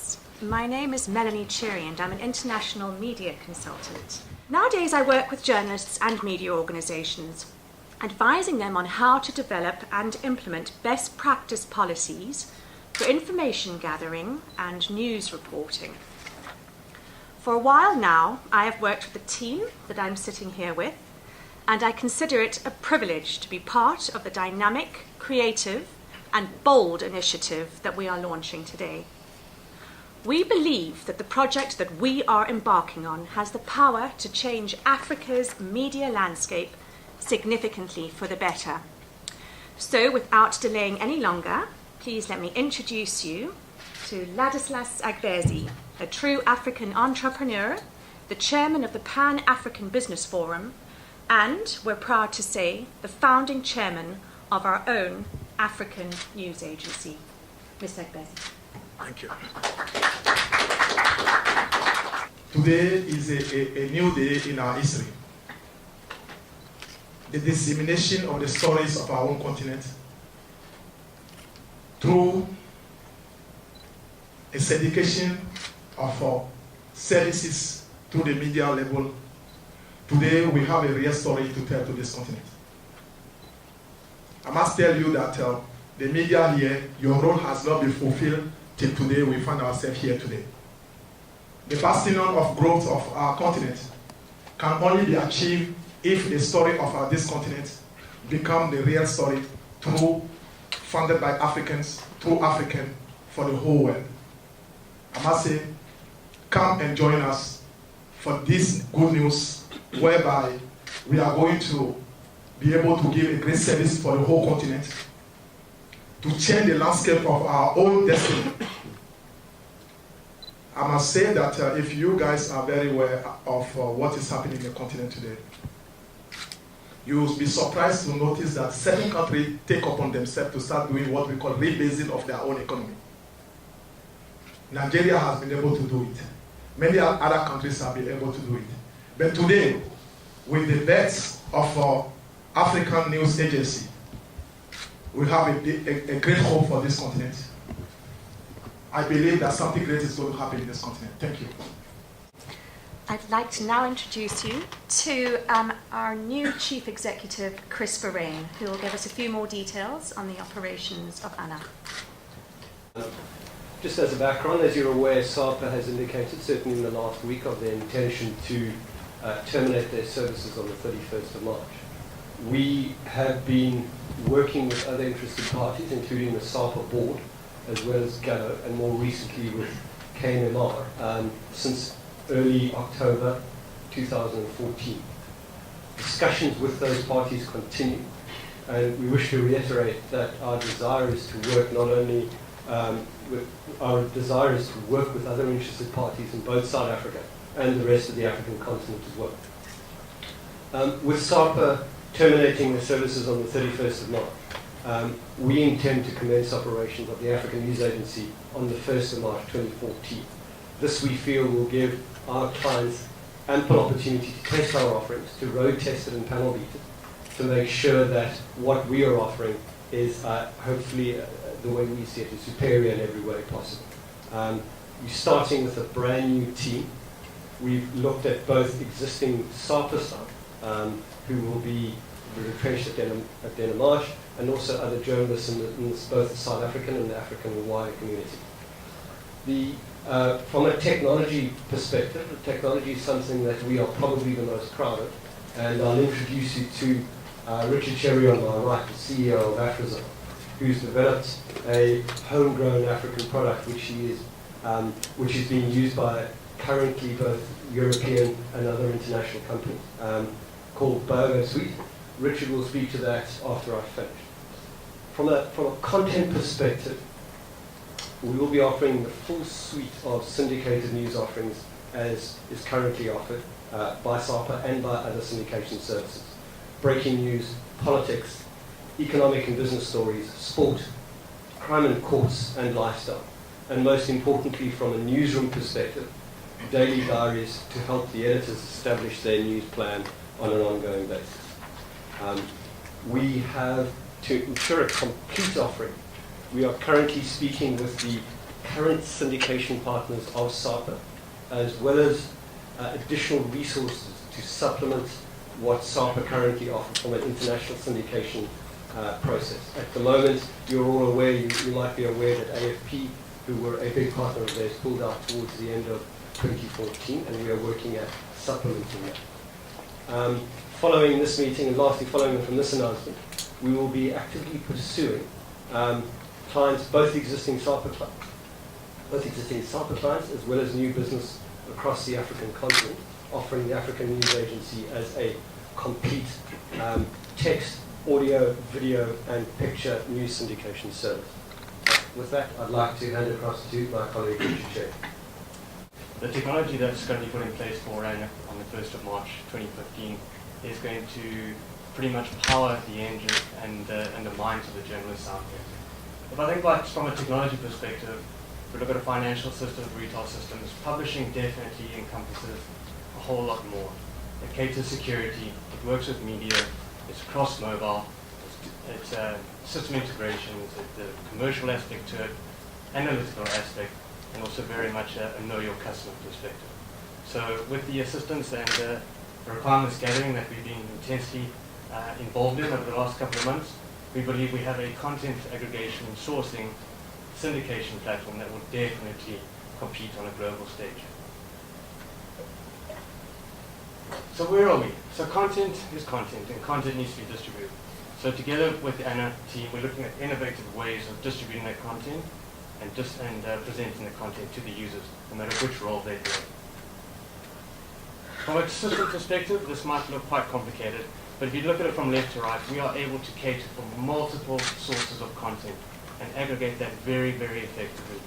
Ladislas. My name is Melanie Cherry and I'm an international media consultant. Nowadays I work with journalists and media organisations, advising them on how to develop and implement best practice policies for information gathering and news reporting. For a while now, I have worked with the team that I'm sitting here with, and I consider it a privilege to be part of the dynamic, creative, and bold initiative that we are launching today. We believe that the project that we are embarking on has the power to change Africa's media landscape significantly for the better. So, without delaying any longer, please let me introduce you to Ladislas Agbezi, a true African entrepreneur, the chairman of the Pan-African Business Forum, and, we're proud to say, the founding chairman of our own African news agency. Mr. Agbezi. Thank you. Today is a new day in our history. The dissemination of the stories of our own continent through a syndication of services through the media level. Today we have a real story to tell to this continent. I must tell you that the media here, your role has not been fulfilled till today. We find ourselves here today. The bastion of growth of our continent can only be achieved if the story of this continent become the real story funded by Africans, through African, for the whole world. I must say, come and join us for this good news, whereby we are going to be able to give a great service for the whole continent, to change the landscape of our own destiny. I must say that if you guys are very aware of what is happening in the continent today, you will be surprised to notice that certain countries take upon themselves to start doing what we call rebasing of their own economy. Nigeria has been able to do it. Many other countries have been able to do it. But today, with the birth of African News Agency, we have a great hope for this continent. I believe that something great is going to happen in this continent. Thank you. I'd like to now introduce you to our new Chief Executive, Chris Verrain, who will give us a few more details on the operations of ANA. Just as a background, as you're aware, SAPA has indicated, certainly in the last week, of their intention to terminate their services on the 31st of March. We have been working with other interested parties, including the SAPA board, as well as Gallo, and more recently with KNMR, since early October 2014. Discussions with those parties continue, and we wish to reiterate that our desire is to work not only with other interested parties in both South Africa and the rest of the African continent as well. With SAPA terminating their services on the 31st of March, we intend to commence operations of the African News Agency on the 1st of March 2014. This, we feel, will give our clients ample opportunity to test our offerings, to road test it and panel beat it, to make sure that what we are offering is hopefully the way we see it is superior in every way possible. We're starting with a brand new team. We've looked at both existing SAPA staff, who will be retrenched at Denmark, and also other journalists in both the South African and the African and wider community. From a technology perspective, the technology is something that we are probably the most proud of, and I'll introduce you to Richard Cherry on my right, the CEO of Afrizone, who's developed a homegrown African product which is being used by currently both European and other international companies, called Burger Suite. Richard will speak to that after I've finished. From a content perspective, we will be offering the full suite of syndicated news offerings as is currently offered by SAPA and by other syndication services. Breaking news, politics, economic and business stories, sport, crime and courts, and lifestyle. And most importantly, from a newsroom perspective, daily diaries to help the editors establish their news plan on an ongoing basis. We have, to ensure a complete offering, we are currently speaking with the current syndication partners of SAPA, as well as additional resources to supplement what SAPA currently offers from an international syndication process. At the moment, you're all aware, you might be aware that AFP, who were a big partner of theirs, pulled out towards the end of 2014, and we are working at supplementing that. Following this meeting, and lastly, following from this announcement, we will be actively pursuing clients, both existing SAPA clients, as well as new business across the African continent, offering the African News Agency as a complete text, audio, video, and picture news syndication service. With that, I'd like to hand it across to my colleague, Richard Shea. The technology that's going to be put in place for RAN on the 1st of March 2015 is going to pretty much power the engine and the minds of the journalists out there. If I think about from a technology perspective, if we look at a financial system, retail systems, publishing definitely encompasses a whole lot more. It caters security, it works with media, it's cross mobile, it's system integrations, the commercial aspect to it, analytical aspect, and also very much a know your customer perspective. So with the assistance and the requirements gathering that we've been intensely involved in over the last couple of months, we believe we have a content aggregation, sourcing, syndication platform that will definitely compete on a global stage. So where are we? So content is content, and content needs to be distributed. So together with the ANA team, we're looking at innovative ways of distributing that content and presenting the content to the users, no matter which role they play. From a system perspective, this might look quite complicated, but if you look at it from left to right, we are able to cater for multiple sources of content and aggregate that very, very effectively.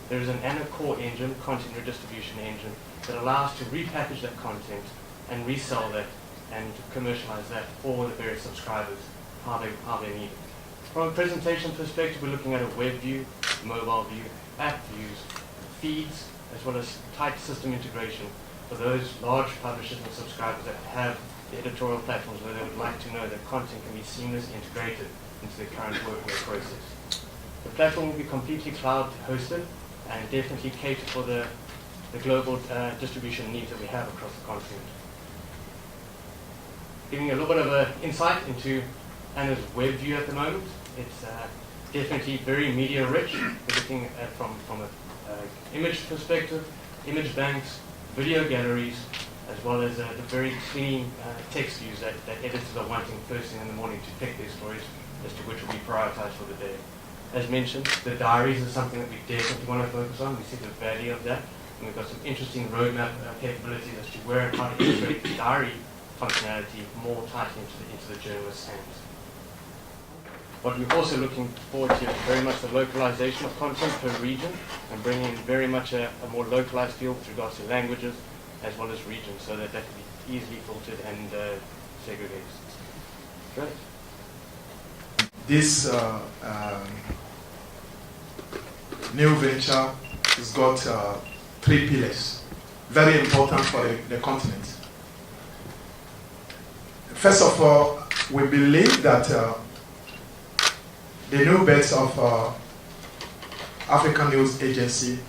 There is an ANA core engine, content redistribution engine, that allows to repackage that content and resell that and commercialize that for the various subscribers, how they need it. From a presentation perspective, we're looking at a web view, mobile view, app views, feeds, as well as tight system integration for those large publishers and subscribers that have the editorial platforms where they would like to know that content can be seamlessly integrated into their current workflow process. The platform will be completely cloud hosted and definitely cater for the global distribution needs that we have across the continent. Giving a little bit of an insight into ANA's web view at the moment. It's definitely very media rich. We're looking at from an image perspective, image banks, video galleries, as well as the very clean text views that editors are wanting first thing in the morning to pick their stories as to which will be prioritized for the day. As mentioned, the diaries is something that we definitely want to focus on. We see the value of that, and we've got some interesting roadmap capabilities as to where and how to integrate the diary functionality more tightly into the journalist's hands. What we're also looking forward to is very much the localization of content per region and bringing in very much a more localized feel with regards to languages as well as regions so that can be easily filtered and segregated. Great. This new venture has got 3 pillars, very important for the continent. First of all, we believe that the new bets of African News Agency,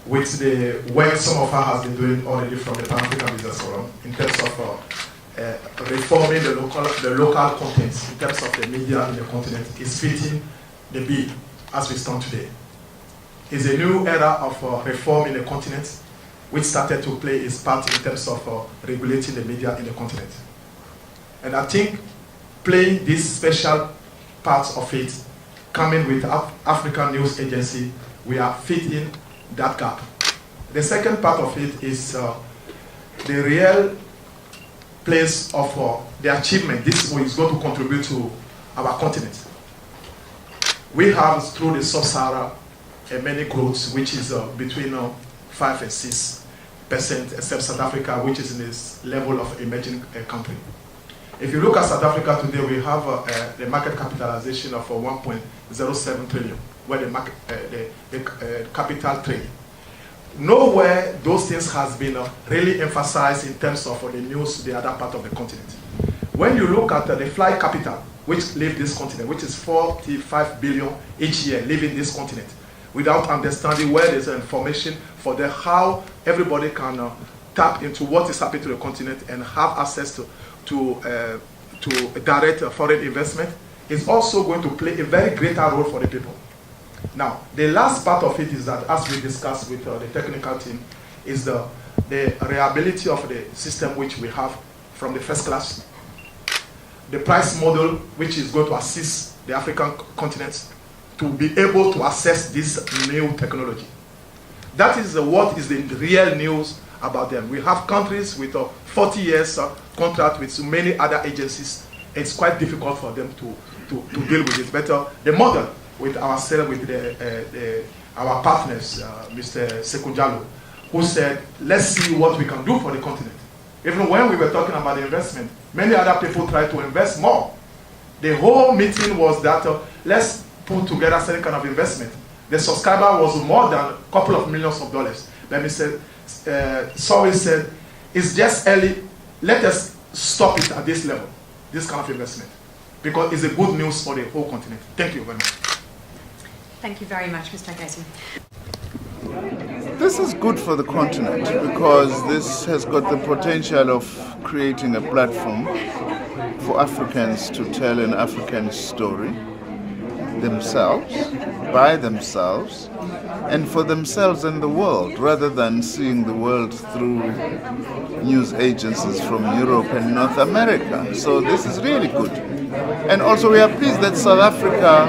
with the work some of us has been doing already from the Pan-African Business Forum in terms of reforming the local contents in terms of the media in the continent, is fitting the bill as we stand today. It's a new era of reform in the continent, which started to play its part in terms of regulating the media in the continent. And I think playing this special part of it, coming with African News Agency, we are fitting that gap. The second part of it is the real place of the achievement. This is going to contribute to our continent. We have, through the Sub-Sahara, many growths, which is between 5 and 6%, except South Africa, which is in this level of emerging country. If you look at South Africa today, we have the market capitalization of 1.07 trillion, where the capital trade. Nowhere those things has been really emphasized in terms of the news to the other part of the continent. When you look at the flight capital, which leave this continent, which is 45 billion each year leaving this continent, without understanding where there's information for how everybody can tap into what is happening to the continent and have access to direct foreign investment, is also going to play a very greater role for the people. Now, the last part of it is that, as we discussed with the technical team, is the reliability of the system which we have from the first class, the price model which is going to assist the African continents to be able to access this new technology. That is what is the real news about them. We have countries with 40 years contract with so many other agencies. It's quite difficult for them to deal with it. But the model with ourselves, with our partners, Mr. Sekunjalo, who said, let's see what we can do for the continent. Even when we were talking about the investment, many other people tried to invest more. The whole meeting was that let's put together some kind of investment. The subscriber was more than a couple of millions of dollars. Let me say, Sorry said, it's just early, let us stop it at this level, this kind of investment, because it's a good news for the whole continent. Thank you very much. Thank you very much, Mr. Casey. This is good for the continent because this has got the potential of creating a platform for Africans to tell an African story themselves, by themselves, and for themselves and the world, rather than seeing the world through news agencies from Europe and North America. So this is really good. And also we are pleased that South Africa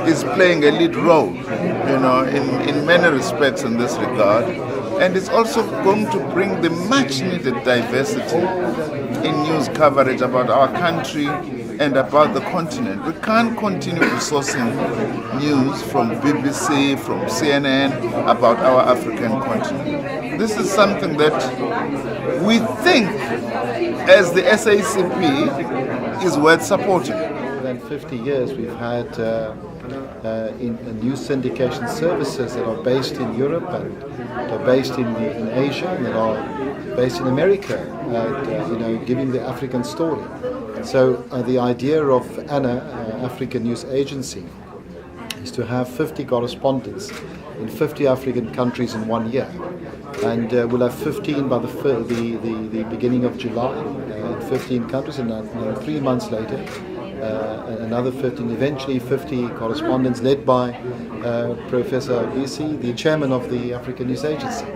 is playing a lead role, in many respects in this regard. And it's also going to bring the much needed diversity in news coverage about our country and about the continent. We can't continue sourcing news from BBC, from CNN about our African continent. This is something that we think, as the SACP, is worth supporting. For than 50 years we've had in news syndication services that are based in Europe and are based in Asia and that are based in America, giving the African story. So the idea of ANA, African News Agency, is to have 50 correspondents in 50 African countries in 1 year. And we'll have 15 by the beginning of July in 15 countries, and 3 months later another 15, eventually 50 correspondents led by Professor Bisi, the chairman of the African News Agency.